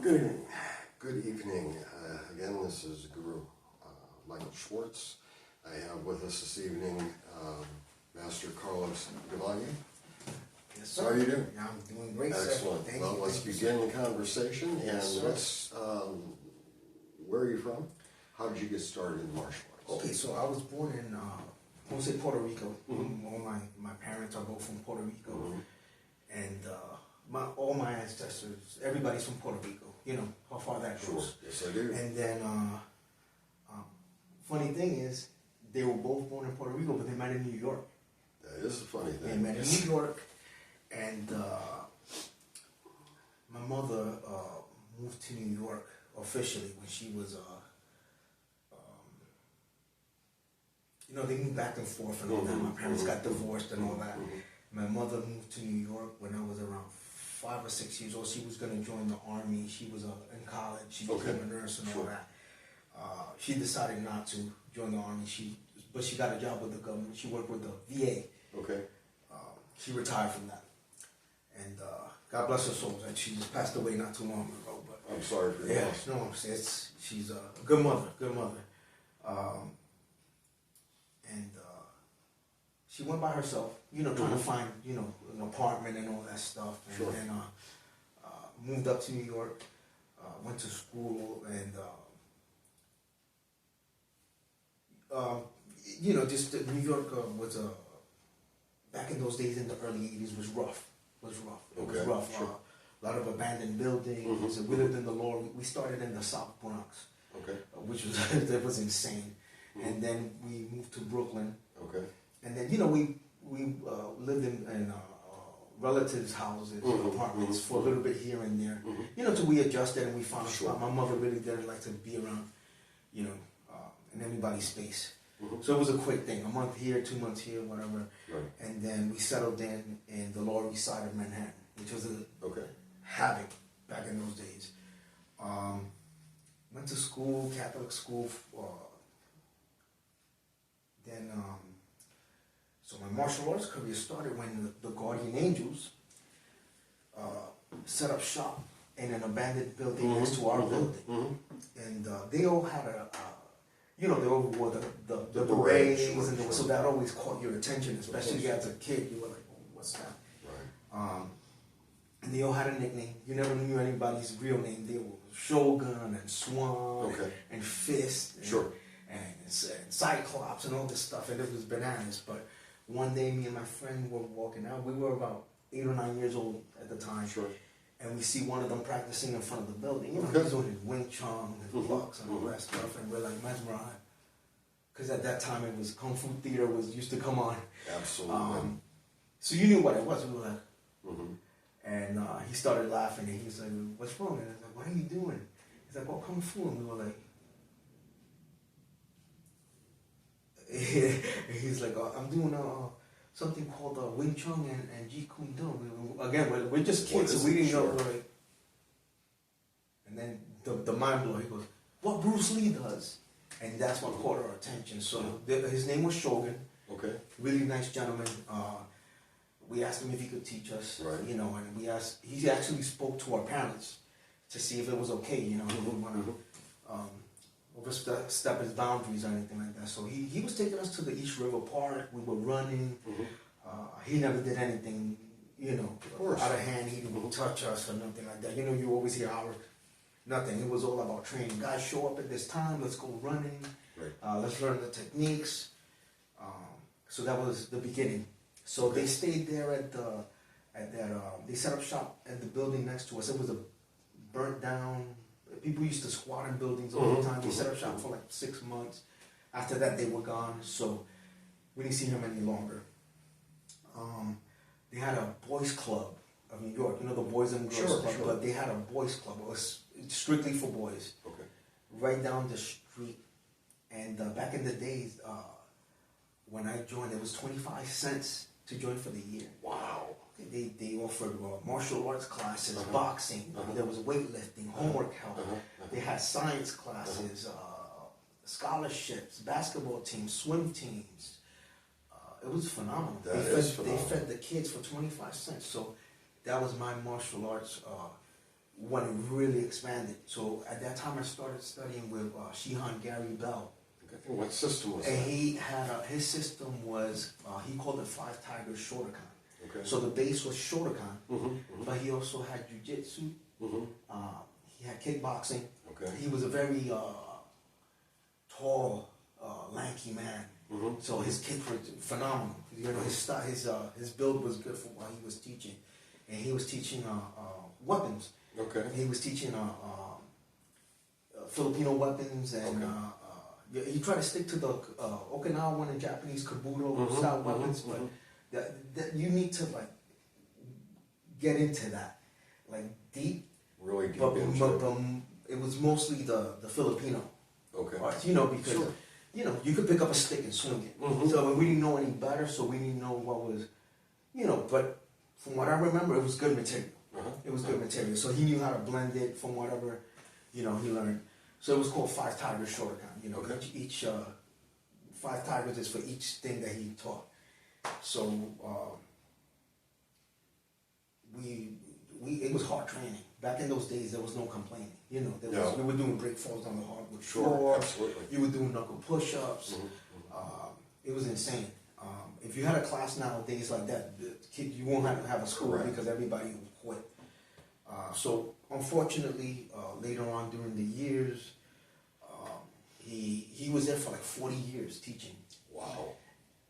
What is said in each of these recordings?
Good evening. Good evening. Again, this is Guru Michael Schwartz. I have with us this evening Master Carlos Valle. Yes, sir. How are you doing? I'm doing great, Excellent. sir. Well, let's begin the conversation. And Yes, let's, where are you from? How did you get started in martial arts? Okay, so I was born in, I want to say Puerto Rico. All my parents are both from Puerto Rico. And all my ancestors, everybody's from Puerto Rico. You know how far that Sure. goes. Yes, I do. And then, funny thing is, they were both born in Puerto Rico, but they met in New York. That is a funny thing. They met in New York, and my mother moved to New York officially when she was, they moved back and forth and all that. My parents got divorced and all that. My mother moved to New York when I was around 5 or 6 years old. She was going to join the army. She was in college. She became a nurse and all that. She decided not to join the army. But she got a job with the government. She worked with the VA. Okay. She retired from that. And God bless her soul. And she just passed away not too long ago. But I'm sorry for your loss. No, she's a good mother. Good mother. And she went by herself, trying to find, an apartment and all that stuff. And then moved up to New York, went to school, and, just New York was, back in those days in the early 80s, was rough. It was rough. Sure. A lot of abandoned buildings. We lived in the lower, we started in the South Bronx, which was, that was insane. And then we moved to Brooklyn. Okay. And then, we lived in relatives' houses, apartments for a little bit here and there. Till we adjusted and we found a spot. My mother really didn't like to be around, in anybody's space. So it was a quick thing, a month here, 2 months here, whatever. Right. And then we settled in the Lower East Side of Manhattan, which was havoc back in those days. Went to school, Catholic school. So my martial arts career started when the Guardian Angels set up shop in an abandoned building next to our building. And they all had they all wore the berets, and so that always caught your attention, especially as a kid. You were like, oh, what's that? Right. And they all had a nickname. You never knew anybody's real name. They were Shogun and Swan and Fist and Cyclops and all this stuff, and it was bananas. But one day, me and my friend were walking out. We were about 8 or 9 years old at the time. And we see one of them practicing in front of the building. He's doing his Wing Chun and blocks and all that stuff. And we're like mesmerized. Because at that time, it was Kung Fu Theater used to come on. Absolutely. So you knew what it was. We were like, and he started laughing. And he was like, what's wrong? And I was like, what are you doing? He's like, well, Kung Fu. And we were like, and he's like, I'm doing something called Wing Chun and Jeet Kune Do. Again, we're just kids, so we didn't know. And then the mind blow, he goes, what Bruce Lee does. And that's what caught our attention. So his name was Shogun. Okay. Really nice gentleman. We asked him if he could teach us, and he actually spoke to our parents to see if it was okay, he didn't want to overstep his boundaries or anything like that. So he was taking us to the East River Park. We were running. He never did anything, out of hand. He didn't touch us or nothing like that. You always hear nothing. It was all about training. Guys, show up at this time. Let's go running. Let's learn the techniques. So that was the beginning. So they stayed there they set up shop at the building next to us. It was a burnt down. People used to squat in buildings all the time. They set up shop for like 6 months. After that, they were gone. So we didn't see him any longer. They had a boys club of New York. The Boys and Girls Club. But they had a boys club. It was strictly for boys. Right down the street. And back in the days, when I joined, it was 25 cents to join for the year. Wow. They offered martial arts classes, boxing. There was weightlifting, homework help. They had science classes, scholarships, basketball teams, swim teams. It was phenomenal. They fed the kids for 25 cents. So that was my martial arts, when it really expanded. So at that time, I started studying with Shihan Gary Bell. Okay. What system was And that? he had his system was he called it 5 Tigers Shotokan. Okay. So the base was Shotokan, Mm-hmm. but he also had jujitsu. Mm-hmm. He had kickboxing. Okay. He was a very tall, lanky man. Mm-hmm. So his kicks were phenomenal. You know, his build was good for while he was teaching, and he was teaching weapons. Okay. He was teaching Filipino weapons, and he tried to stick to the Okinawan and Japanese kabuto style weapons, but that you need to like get into that, like deep. Really deep But into it. it was mostly the Filipino Okay. arts, you know, because Sure. you know you could pick up a stick and swing it. Mhm. So we didn't know any better, so we didn't know what was, you know. But from what I remember, it was good material. Uh-huh. It was good material. So he knew how to blend it from whatever, you know, he learned. So it was called 5 Tigers Shotokan. You know, Okay. each 5 Tigers is for each thing that he taught. So it was hard training. Back in those days, there was no complaining. You know, we were doing break falls on the hardwood floor. Absolutely. You were doing knuckle push-ups. It was insane. If you had a class nowadays like that, the kid, you won't have a school Correct. because everybody would quit. So unfortunately, later on during the years, he was there for like 40 years teaching. Wow.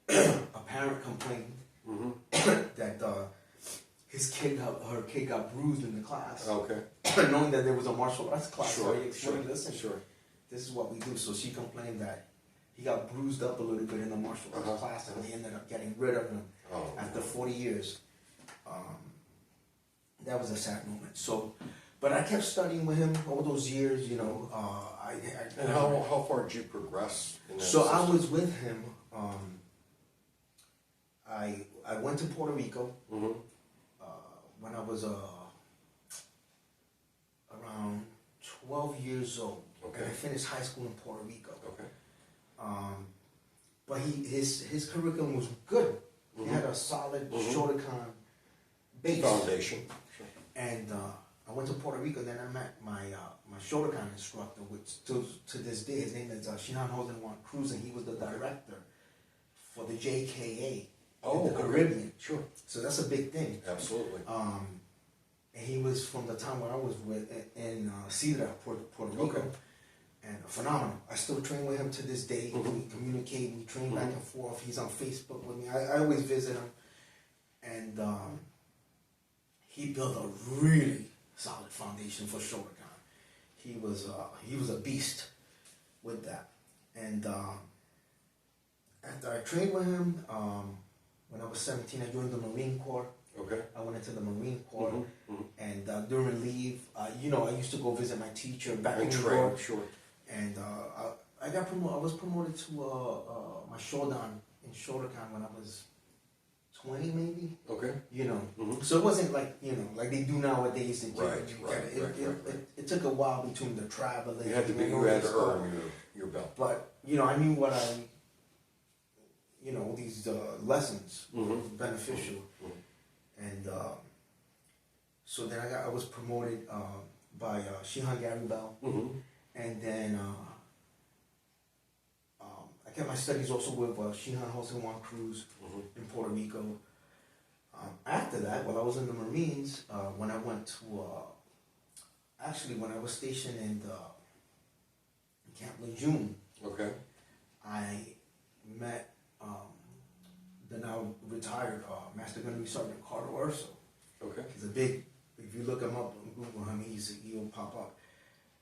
A parent complained that her kid got bruised in the class. Okay. Knowing that there was a martial arts class, so he explained, listen, Sure. this is what we do. So she complained that he got bruised up a little bit in the martial arts class, and they ended up getting rid of him after 40 years. That was a sad moment. So, but I kept studying with him all those years, you know. And how far did you progress in that So I system? was with him. I went to Puerto Rico when I was around 12 years old. Okay. And I finished high school in Puerto Rico. Okay. But his curriculum was good. He had a solid Shotokan base. Foundation. Sure. And I went to Puerto Rico. Then I met my Shotokan instructor, which to this day his name is Shihan Cruz, and he was the director for the JKA in the Caribbean. Sure. So that's a big thing. Absolutely. And he was from the time when I was in Sidra, Puerto Rico. Okay. And phenomenal. I still train with him to this day. We communicate, we train back and forth. He's on Facebook with me. I always visit him. And he built a really solid foundation for Shotokan. He was a beast with that. And after I trained with him, when I was 17, I joined the Marine Corps. Okay. I went into the Marine Corps, and during leave, you know, I used to go visit my teacher back in New York. Sure. And I got promoted. I was promoted to my Shodan in Shotokan when I was 20, maybe. Okay. You know, so it wasn't like, you know, like they do nowadays. Right. It took a while between the traveling. You had to earn your belt. But you know, I knew what these lessons were beneficial. And so then I was promoted by Shihan Gary Bell. And then I kept my studies also with Shihan Cruz in Puerto Rico. After that, while I was in the Marines, when I went to, when I was stationed in Camp Lejeune, Okay. I met the now retired Master Gunnery Sergeant Carter Urso. Okay. He's a big, if you look him up on Google, he'll pop up.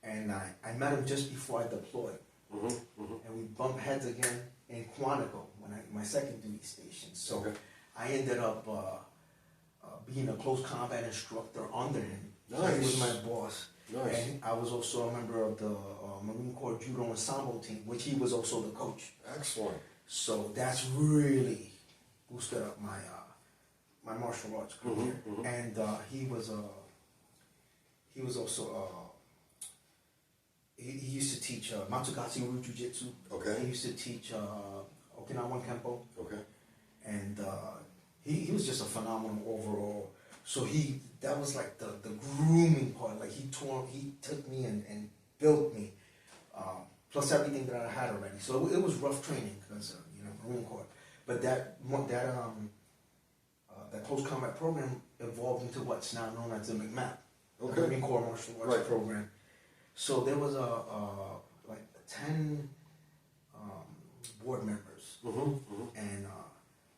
And I met him just before I deployed. And we bumped heads again in Quantico when my second duty station. So I ended up being a close combat instructor under him. Nice. So he was my boss. Nice. And I was also a member of the Marine Corps Judo Ensemble team, which he was also the coach. Excellent. So that's really boosted up my my martial arts career. And he was also he used to teach Matsugatsu Ryu Jiu-Jitsu. Okay. He used to teach Okinawan Kempo. Okay. And he was just a phenomenal overall So that was like the grooming part. Like he took me and built me, plus everything that I had already. So it was rough training because Marine Corps. But that close combat program evolved into what's now known as the McMAP, the Marine Corps Martial Arts Program. So there was like 10 board members, and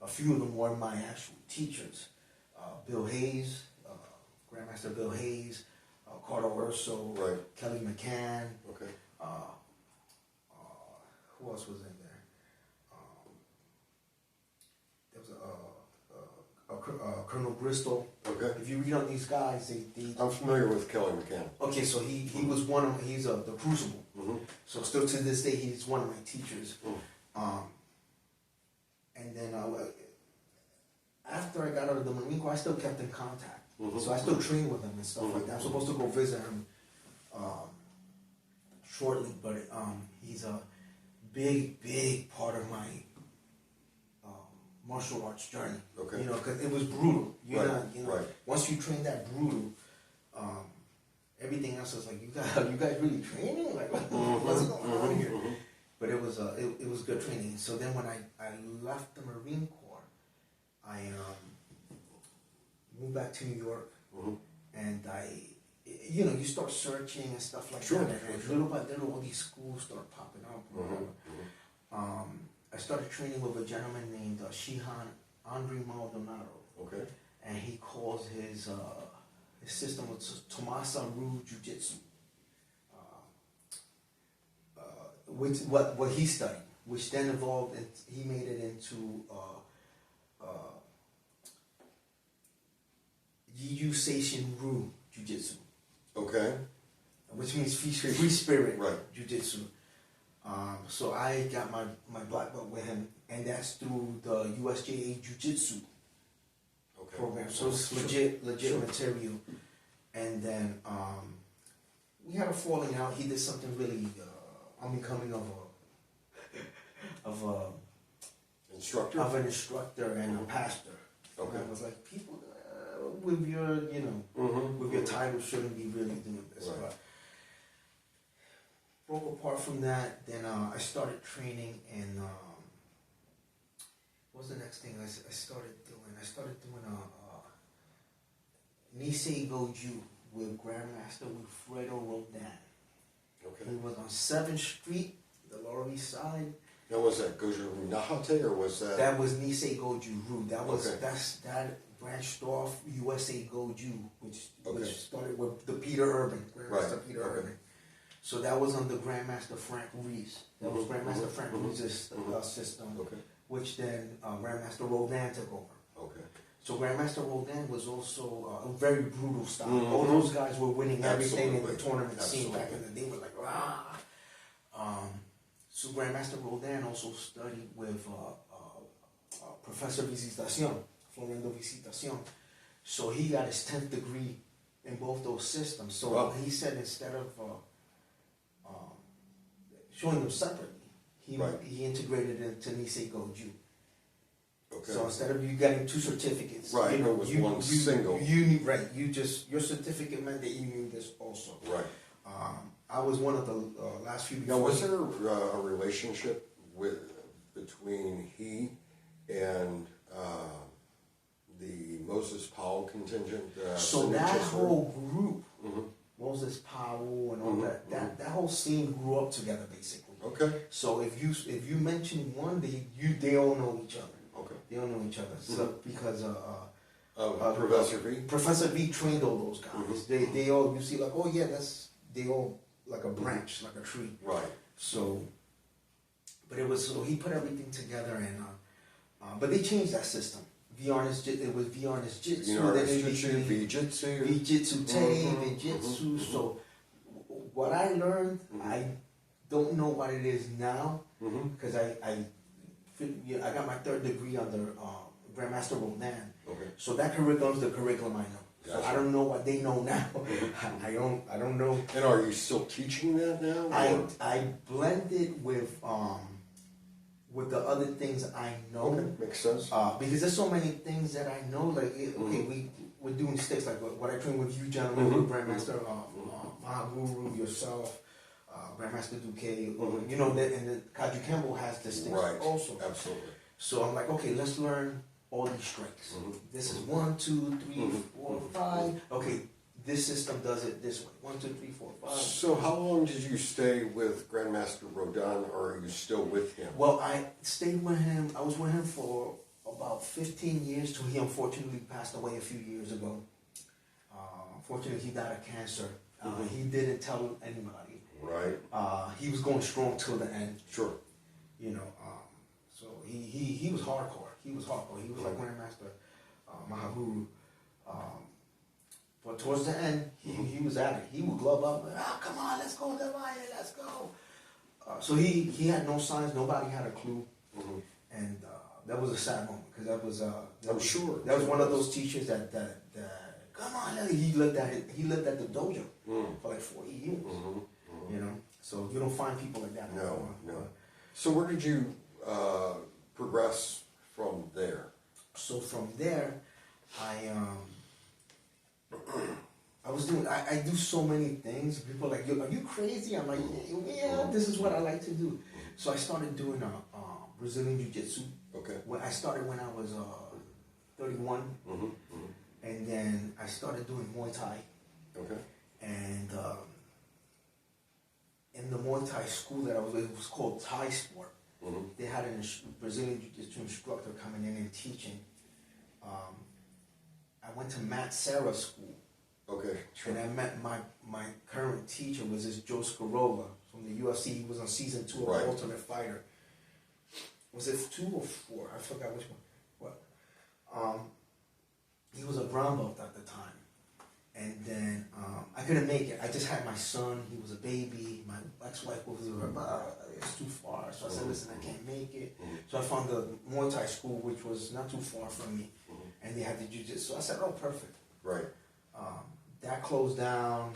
a few of them were my actual teachers. Bill Hayes, Grandmaster Bill Hayes, Carter Urso, Kelly McCann. Who else was in there? There was Colonel Bristol. If you read on these guys, they I'm familiar with Kelly McCann. Okay, so he was one of he's the Crucible. So still to this day he's one of my teachers. And then after I got out of the Marine Corps, I still kept in contact. So I still train with him and stuff like that. I'm supposed to go visit him shortly, but he's a big part of my martial arts journey. Because it was brutal. Once you train that brutal, everything else is like, you guys really training? Like, what's going on here? But it was good training. So then when I left the Marine Corps, I moved back to New York, and you start searching and stuff like that, and little by little all these schools start popping up. I started training with a gentleman named Shihan Andre Maldonado, and he calls his system was Tomasa Ryu Jiu-Jitsu, which what he studied, which then evolved, and he made it into Yiyu Seishin Ryu Jiu-Jitsu. Which means free spirit Jiu-Jitsu. So I got my black belt with him, and that's through the USJA Jiu-Jitsu program. So it's legit material. And then we had a falling out. He did something really unbecoming of an instructor and a pastor. And I was like, people with your with your title shouldn't be really doing this. But broke apart from that. Then I started training, and what was the next thing I started doing? I started doing Nisei Goju with Grandmaster Wilfredo Roldan. He was on 7th Street, the Lower East Side. Now, was that Goju Nahate, or was that? That was Nisei Goju Ryu. That branched off USA Goju, which started with the Peter Urban, Grandmaster Peter Urban. So that was under Grandmaster Frank Reese. That was Grandmaster Frank Reese's system, which then Grandmaster Roldan took over. So Grandmaster Roldan was also a very brutal style. All those guys were winning everything in the tournament scene back in the day. They were like, rah! So Grandmaster Roldan also studied with Professor Visitacion, Florendo Visitacion. So he got his 10th degree in both those systems. So he said instead of showing them separately, he integrated it into Nisei Goju. So instead of you getting 2 certificates, it was one single. Your certificate meant that you knew this also. I was one of the last few. Now, was there a relationship between he and the Moses Powell contingent? So that whole group, Moses Powell and all that whole scene grew up together basically. So if you mention one, they all know each other. They all know each other. So because Professor V trained all those guys. They all, you see, like, oh yeah, they all like a branch, like a tree. So, but so he put everything together, and but they changed that system. It was Viarnes Jitsu, Vijitsu Te, Vijitsu. So what I learned, I don't know what it is now, because I got my 3rd degree under Grandmaster Roldan. So that curriculum's the curriculum I know. So I don't know what they know now. I don't know. And are you still teaching that now? I blend it with the other things I know. Makes sense. Because there's so many things that I know. Like we're doing doing sticks, like what I train with you gentlemen, with Grandmaster Mahaguru, yourself, Grandmaster Duque, you know, that, and the Kajukenbo has the sticks also. Absolutely. So I'm like, okay, let's learn all these strikes. This is 1, 2, 3, 4, 5. Okay, this system does it this way. 1, 2, 3, 4, 5. So how long did you stay with Grandmaster Rodin, or are you still with him? Well, I stayed with him. I was with him for about 15 years till he unfortunately passed away a few years ago. Unfortunately, he died of cancer. He didn't tell anybody. Right. He was going strong till the end. Sure. You know, so he was hardcore. He was hardcore. He was like Grandmaster Mahaguru. But towards the end, he was at it. He would glove up. Come on, let's go to Valle, let's go. So he had no signs. Nobody had a clue. And that was a sad moment because that was I'm sure that was one of those teachers that come on, he lived at the dojo for like 40 years. You know, so you don't find people like that. No. So where did you progress from there? So from there, I was doing. I do so many things. People are like, are you crazy? I'm like, yeah, this is what I like to do. So I started doing Brazilian Jiu-Jitsu. Okay. I started when I was 31, and then I started doing Muay Thai. Okay. And in the Muay Thai school that I was with, it was called Thai Sport. They had a Brazilian Jiu-Jitsu instructor coming in and teaching. I went to Matt Serra's school. Okay. Sure. And I met my current teacher was this Joe Scarola from the UFC. He was on season 2 of Ultimate Fighter. Was it 2 or 4? I forgot which one. What? He was a brown belt at the time. And then I couldn't make it. I just had my son. He was a baby. My ex-wife was it's too far. So I said, listen, I can't make it. So I found the Muay Thai school, which was not too far from me. And they had the jiu-jitsu. So I said, oh, perfect. Right. That closed down.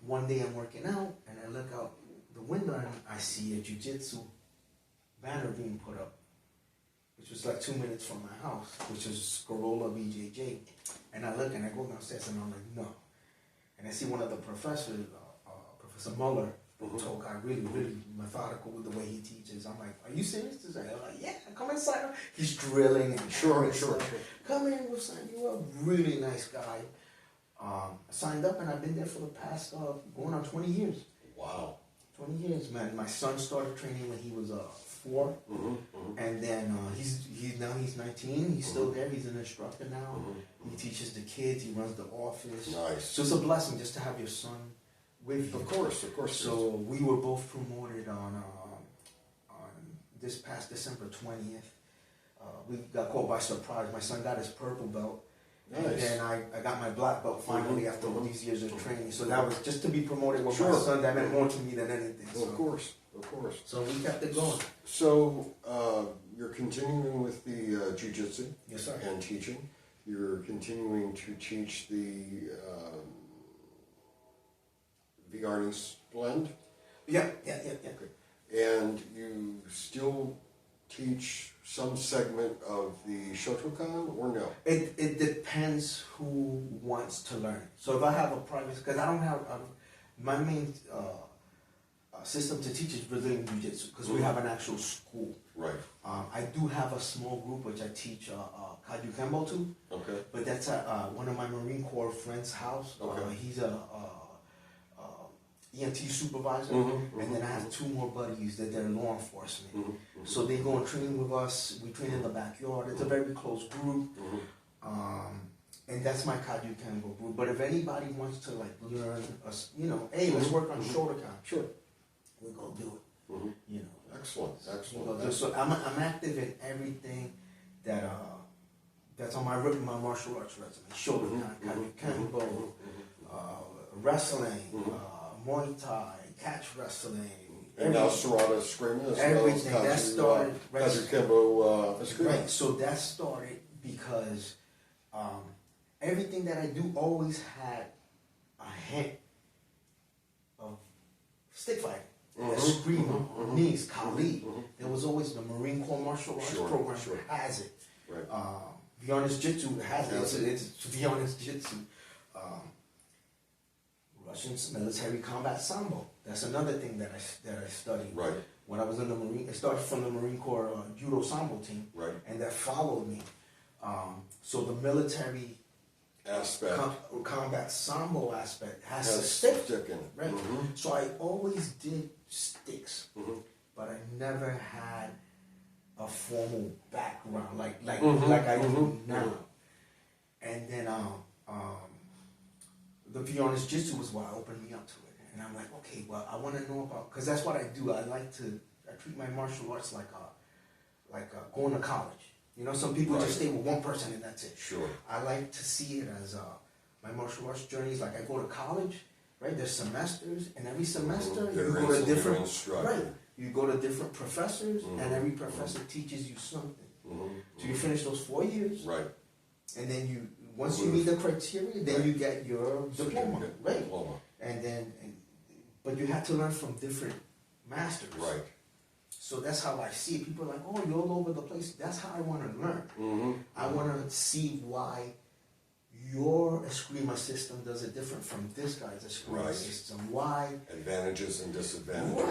One day I'm working out, and I look out the window, and I see a jiu-jitsu banner being put up, which was like 2 minutes from my house, which is Corolla BJJ. And I look, and I go downstairs, and I'm like, no. And I see one of the professors, Professor Muller, told guy, really, really methodical with the way he teaches. I'm like, are you serious? I'm like, yeah, come inside. He's drilling and Sure. Come in, we'll sign you up. Really nice guy. I signed up, and I've been there for the past going on 20 years. Wow. 20 years, man. My son started training when he was 4, and then now he's 19. He's still there. He's an instructor now. He teaches the kids. He runs the office. Nice. So it's a blessing just to have your son with you. Of course. So we were both promoted on this past December 20th. We got caught by surprise. My son got his purple belt. Nice. And then I got my black belt finally after all these years of training. So that was just to be promoted with my son. That meant more to me than anything. So. Of course. So we kept it going. So you're continuing with the jiu-jitsu. Yes, sir. And teaching. You're continuing to teach the Vigarnis blend. Yeah. And you still teach some segment of the Shotokan, or no? It depends who wants to learn. So if I have a private, because I don't have my main system to teach is Brazilian Jiu-Jitsu, because we have an actual school. Right. I do have a small group which I teach Kajukenbo to. Okay. But that's at one of my Marine Corps friends' house. Okay. He's a EMT supervisor, and then I have 2 more buddies that they're law enforcement. So they go and train with us. We train in the backyard. It's a very close group, and that's my Kajukenbo group. But if anybody wants to like learn, hey, let's work on Shotokan. Sure. We're gonna do it. You know. Excellent. So I'm active in everything that's on my martial arts resume. Shotokan, Kajukenbo, wrestling. Muay Thai, catch wrestling, and now Serrata Eskrima as everything. well as That started Kajukenbo Eskrima. Right. So that started because everything that I do always had a hint of stick fighting. Eskrima, knees, Kali. There was always the Marine Corps martial arts program has it. Right. Ordonez Jitsu has it's Ordonez Jitsu. Russian military combat sambo. That's another thing that I studied. Right. When I was in the Marine, it started from the Marine Corps Judo Sambo team. Right. And that followed me. So the military Aspect. combat sambo aspect has Has to stick. stick in it. Right. Mhm. So I always did sticks, Mhm. but I never had a formal background like Mhm. I do Mhm. now. Mhm. And then the Ordonez Jitsu was what opened me up to it. And I'm like, okay, well, I want to know about, because that's what I do. I treat my martial arts like going to college. You know, some people Right. just stay with one person and that's it. Sure. I like to see it as my martial arts journey is like I go to college, right? There's semesters, and every semester They're you go to raising your different, instructor. right? You go to different professors, Mhm. and every professor teaches you something. Mhm. So you finish those 4 years, Right. and then once you meet the criteria, then you get your diploma, Certificate. right? Diploma. But you have to learn from different masters. Right. So that's how I see it. People are like, oh, you're all over the place. That's how I want to learn. Mm-hmm. I want to see why your Eskrima system does it different from this guy's Eskrima Right. system. Why? Advantages and disadvantages.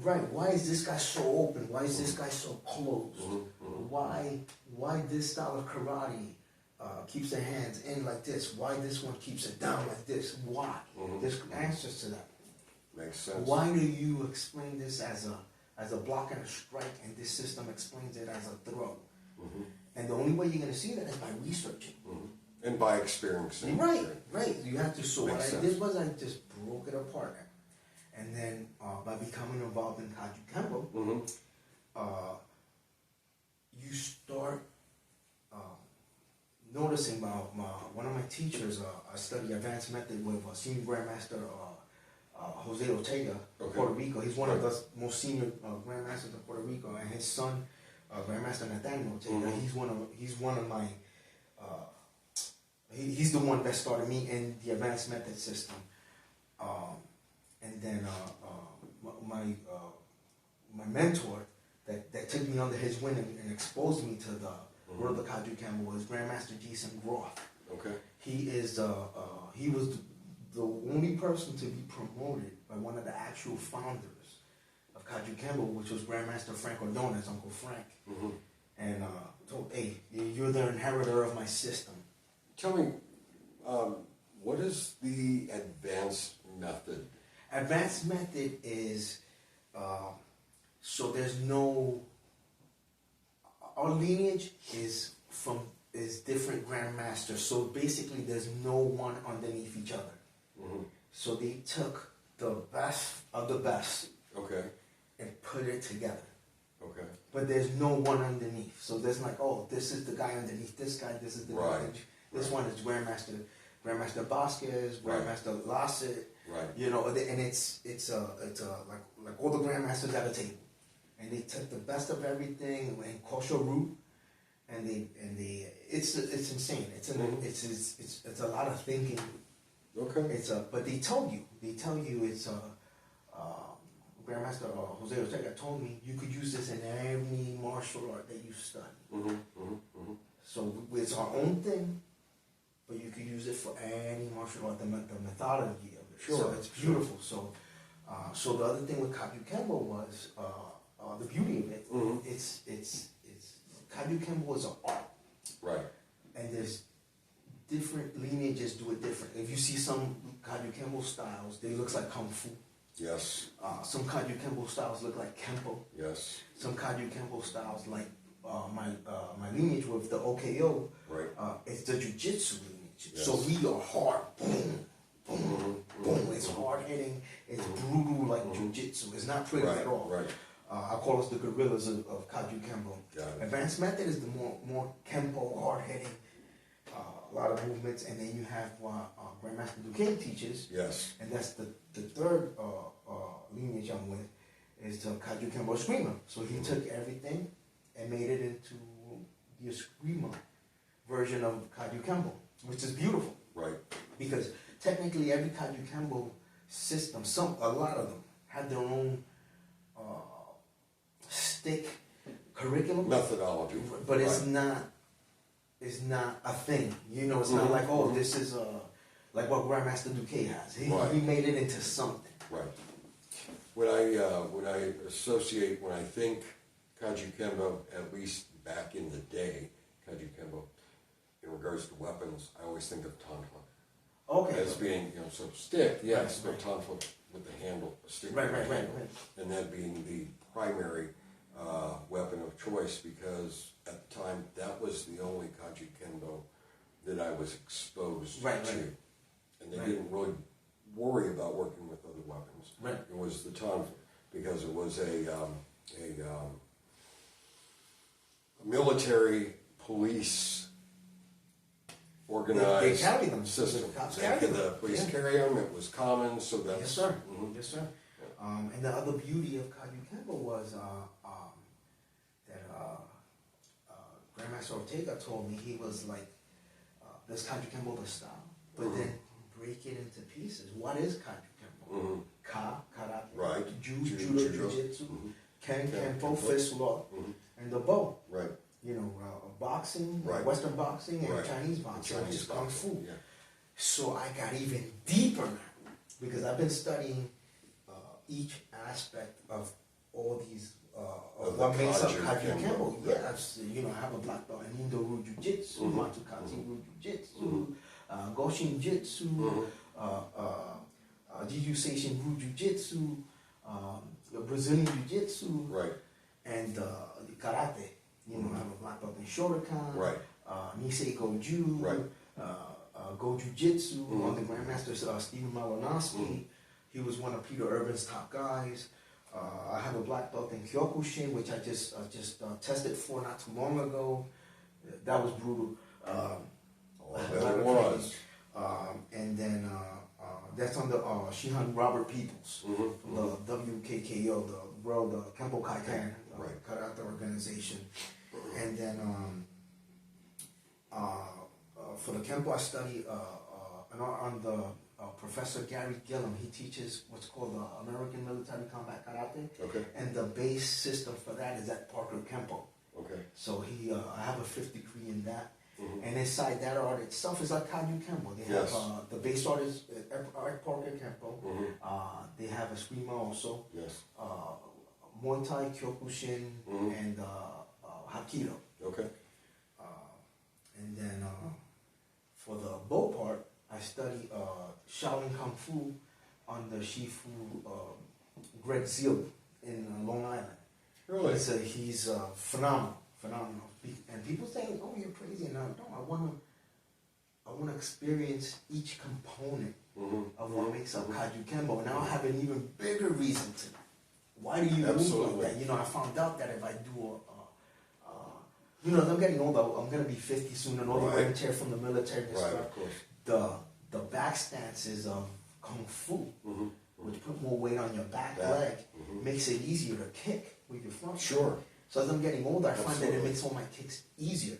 Right. Why is this guy so open? Why is this guy so closed? Mhm. Why this style of karate keeps the hands in like this? Why this one keeps it down like this? Why? Mhm. There's answers to that. Makes sense. Why do you explain this as a block and a strike, and this system explains it as a throw? Mhm. And the only way you're going to see that is by researching. Mhm. And by experiencing. Right. You have to. So Makes what I sense. did was I just broke it apart, and then by becoming involved in Kajukenbo, Mhm. you start noticing one of my teachers. I study advanced method with Senior Grandmaster Jose Ortega of Okay. Puerto Rico. He's one of the most senior grandmasters of Puerto Rico, and his son, Grandmaster Nathaniel Ortega. Mhm. He's one of my. He's the one that started me in the advanced method system, and then my mentor that took me under his wing and exposed me to the world of Kajukenbo was Grandmaster Jason Groff. Okay. He was the only person to be promoted by one of the actual founders of Kajukenbo, which was Grandmaster Frank Ordonez, Uncle Frank, Mhm. and told, hey, you're the inheritor of my system. Tell me, what is the advanced method? Advanced method is, so there's no, our lineage is different grandmasters. So basically there's no one underneath each other. Mhm. So they took the best of the best Okay. and put it together. Okay. But there's no one underneath. So there's like, oh, this is the guy underneath this guy, this is the guy. Right. This one is Grandmaster Vasquez, Right. Grandmaster Lassett. Right. You know, and it's like all the grandmasters at a table, and they took the best of everything and kosher root, and it's insane. It's a lot of thinking. Okay. But they tell you it's Grandmaster Jose Ortega told me you could use this in every martial art that you study. Mm-hmm. Mm-hmm. Mm-hmm. So it's our own thing, but you could use it for any martial art, the methodology of it. Sure, So it's beautiful. So the other thing with Kajukenbo was the beauty of it. Mhm. It's Kajukenbo is an art, Right. and there's different lineages do it different. If you see some Kajukenbo styles, they look like Kung Fu. Yes. Some Kajukenbo styles look like Kempo. Yes. Some Kajukenbo styles like my lineage with the OKO. Right. It's the Jiu-Jitsu lineage. Yes. So we are hard, boom, boom, Mhm. boom. It's hard hitting. It's brutal like Jiu-Jitsu. It's not pretty Right. at all. Right. I call us the gorillas of Kajukenbo. Got it. Advanced method is the more Kempo, hard hitting, a lot of movements, and then you have Grandmaster Duquesne teaches, Yes. and that's the third lineage I'm with, is the Kajukenbo Eskrima. So he took everything and made it into the Eskrima version of Kajukenbo, which is beautiful. Right. Because technically every Kajukenbo system, a lot of them, have their own stick curriculum, Methodology. but it's Right. not is not a thing. You know, it's not like, oh, this is like what Grandmaster Duque has. He made it into something. Right. When I associate, when I think Kajukenbo, at least back in the day, Kajukenbo, in regards to weapons, I always think of tonfa. Okay. As being, so stick, yes, but tonfa with the handle, a stick with the handle. And that being the primary weapon of choice, because at the time, that was the only Kajukenbo that I was exposed to. And they didn't really worry about working with other weapons. It was the tonfa, because it was a military police organized they carry them. system. The police carry them. It was common, so that's... Yes, sir. Yes, sir. And the other beauty of Kajukenbo was that Grandmaster Ortega told me he was like, there's Kajukenbo the style, but then break it into pieces. What is Kajukenbo? Ka, karate, judo, jiu-jitsu, ken, kenpo, fist law, and the bow. Right. You know, boxing, Western boxing, and Chinese boxing, which is kung fu. Yeah. So I got even deeper now, because I've been studying each aspect of all these, of what makes up Kajukenbo. Yeah, I have a black belt in Indo-Ru Jiu-Jitsu, Matsukatsu-Ru Jiu-Jitsu, Goshin Jitsu, Jiju Seishin Ru Jiu-Jitsu, Brazilian Jiu-Jitsu, and karate. I have a black belt in Shotokan, Nisei Goju, Goju Jitsu, on the Grandmaster Stephen Malinowski. He was one of Peter Urban's top guys. I have a black belt in Kyokushin, which I just tested for not too long ago. That was brutal. That was. And then that's under Shihan Robert Peoples from the WKKO, the World Kempo Kaikan Karate Organization. And then for the Kempo, I study under Professor Gary Gillum. He teaches what's called the American Military Combat Karate. Okay. And the base system for that is at Parker Kempo. Okay. So I have a 5th degree in that. And inside that art itself is like Kajukenbo. They have the base art is at Parker Kempo. They have Eskrima also. Yes. Muay Thai, Kyokushin, and Hapkido. Okay. And then for the bow part, I study Shaolin Kung Fu under Shifu Greg Zeal in Long Island. Really? He's phenomenal. And people say, "Oh, you're crazy." And I want to experience each component of what makes up Kajukenbo. Now I have an even bigger reason to. Why do you move like that? I found out that if I do as I'm getting older, I'm going to be 50 soon, and all the wear and tear from the military and stuff. Of course. The back stances of Kung Fu, which put more weight on your back leg, makes it easier to kick with your front. Sure. So as I'm getting older, I find that it makes all my kicks easier.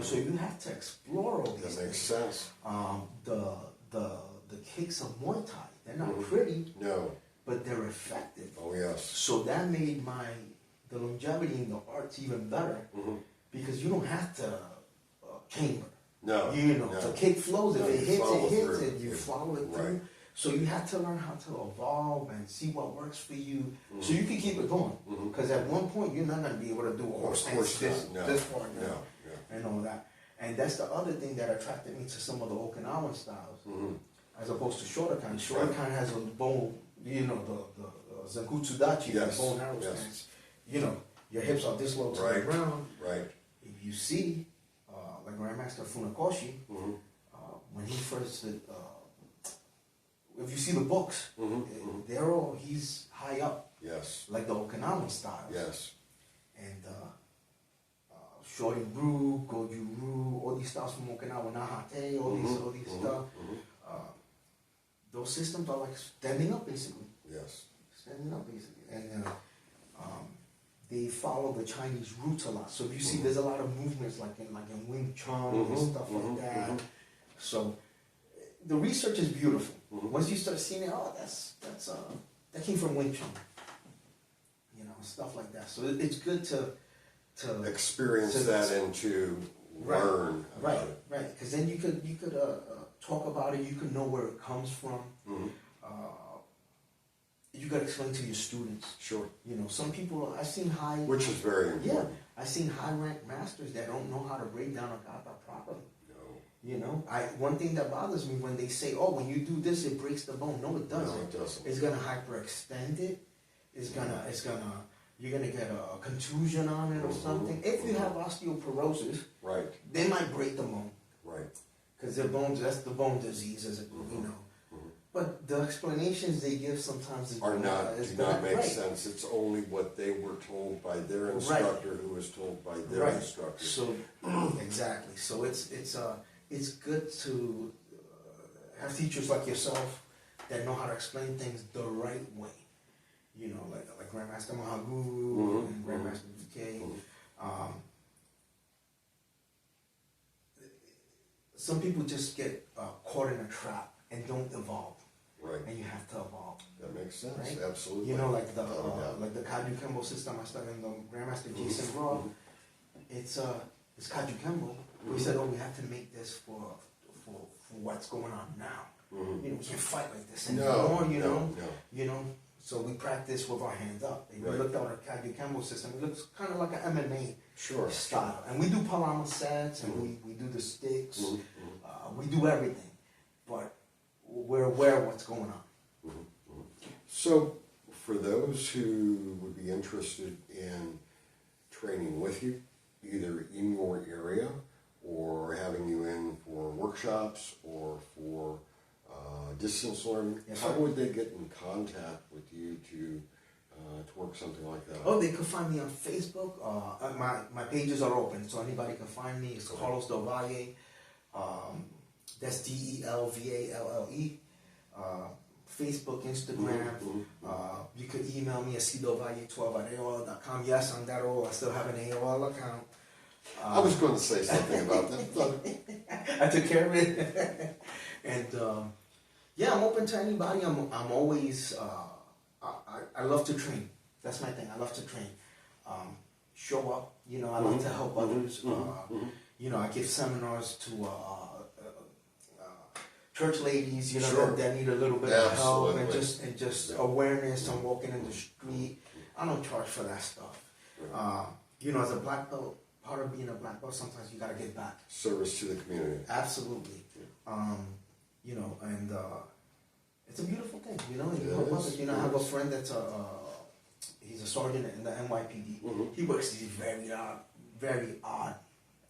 So you have to explore all these things. That makes sense. The kicks of Muay Thai, they're not pretty. No. But they're effective. Oh, yes. So that made the longevity in the arts even better, because you don't have to chamber. No. The kick flows. If it hits it, you follow it through. So you have to learn how to evolve and see what works for you, so you can keep it going. Because at one point, you're not going to be able to do a horse stance this far now, and all that. And that's the other thing that attracted me to some of the Okinawan styles, as opposed to Shotokan. Shotokan has a bone, the Zenkutsu Dachi, the bone arrow stance. Your hips are this low to the ground. Right. If you see, like Grandmaster Funakoshi, when he first did, if you see the books, he's high up. Yes. Like the Okinawan styles. Yes. And Shorin Ru, Goju Ru, all these styles from Okinawa, Nahate, all these stuff. Those systems are like standing up, basically. Yes. Standing up, basically. And they follow the Chinese roots a lot. So if you see, there's a lot of movements like in Wing Chun and stuff like that. So the research is beautiful. Once you start seeing it, that came from Wing Chun. Stuff like that. So it's good to experience that into learn right, about it. right. Because then you could talk about it. You could know where it comes from. Mhm. You got to explain to your students. Sure. You know, some people I've seen high. Which is very Yeah, important. I've seen high ranked masters that don't know how to break down a kata properly. No. You know, one thing that bothers me when they say, "Oh, when you do this, it breaks the bone." No, it doesn't. No, it doesn't. It's gonna hyperextend it. You're gonna get a contusion on it or Mhm. something. If you have osteoporosis, Right. they might break the bone Right. because their bones. That's the bone disease, as it, you know. But the explanations they give sometimes Do not make right. sense. It's only what they were told by their Right. instructor, who was told by their Right. instructor. So exactly. So it's good to have teachers like yourself that know how to explain things the right way. You know, like Grandmaster Mahaguru Mhm. and Grandmaster DK. Some people just get caught in a trap and don't evolve, Right. and you have to evolve. That makes sense. Right? Absolutely. You know, like the Without a doubt. Kajukenbo system I studied in the Grandmaster Jason Raw. It's Kajukenbo. We said, oh, we have to make this for what's going on now. Mhm. You know, we can't fight like this No, anymore. You no, know, no. you know. So we practice with our hands up. And Right. we looked at our Kajukenbo system. It looks kind of like an MMA Sure. style. And we do palama sets, and we do the sticks. Mhm. We do everything, but we're aware of what's going on. So, for those who would be interested in training with you, either in your area or having you in for workshops or for distance learning, Yes, how sir. would they get in contact with you to work something like that? Oh, they can find me on Facebook. My pages are open, so anybody can find me. It's Carlos Del Valle. That's DELVALLE. Facebook, Instagram. You could email me at cdelvalle12@aol.com. Yes, on that AOL. I still have an AOL account. I was going to say something about that. I took care of it. And yeah, I'm open to anybody. I'm always. I love to train. That's my thing. I love to train. Show up. You know, I love to help others. You know, I give seminars to church ladies. You know, Sure. that need a little bit of help and Absolutely. just awareness on walking in the street. I don't charge for that stuff. You know, as a black belt, part of being a black belt, sometimes you gotta give back. Service to the community. Absolutely. You know, and it's a beautiful thing, you know, and you It help is. others. You know, I have a friend that's he's a sergeant in the NYPD. He works these very odd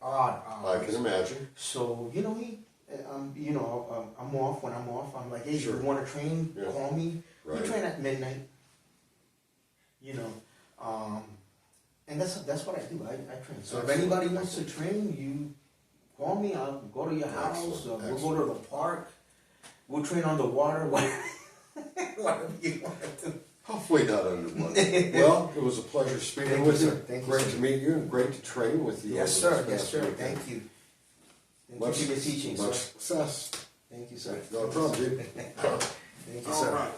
hours. I can imagine. So, you know, you know, I'm off. When I'm off, I'm like, hey, Sure. you want to train? Yeah. Call me. Right. We train at midnight. You know, and that's what I do. I train. So if Excellent. anybody wants to train, you call me. I'll go to your house. Excellent. We'll go to the park. We'll train on the water. Whatever you want to do. Hopefully not underwater. Well, it was a pleasure speaking Thank with you, you. sir. Thank you, Great sir. to meet you and great to train with you. Yes, over sir. this Yes, past sir. weekend. Thank you. Thank Much you for your teaching, much sir. success. Thank you, sir. No problem, dude. Thank you, All sir. right.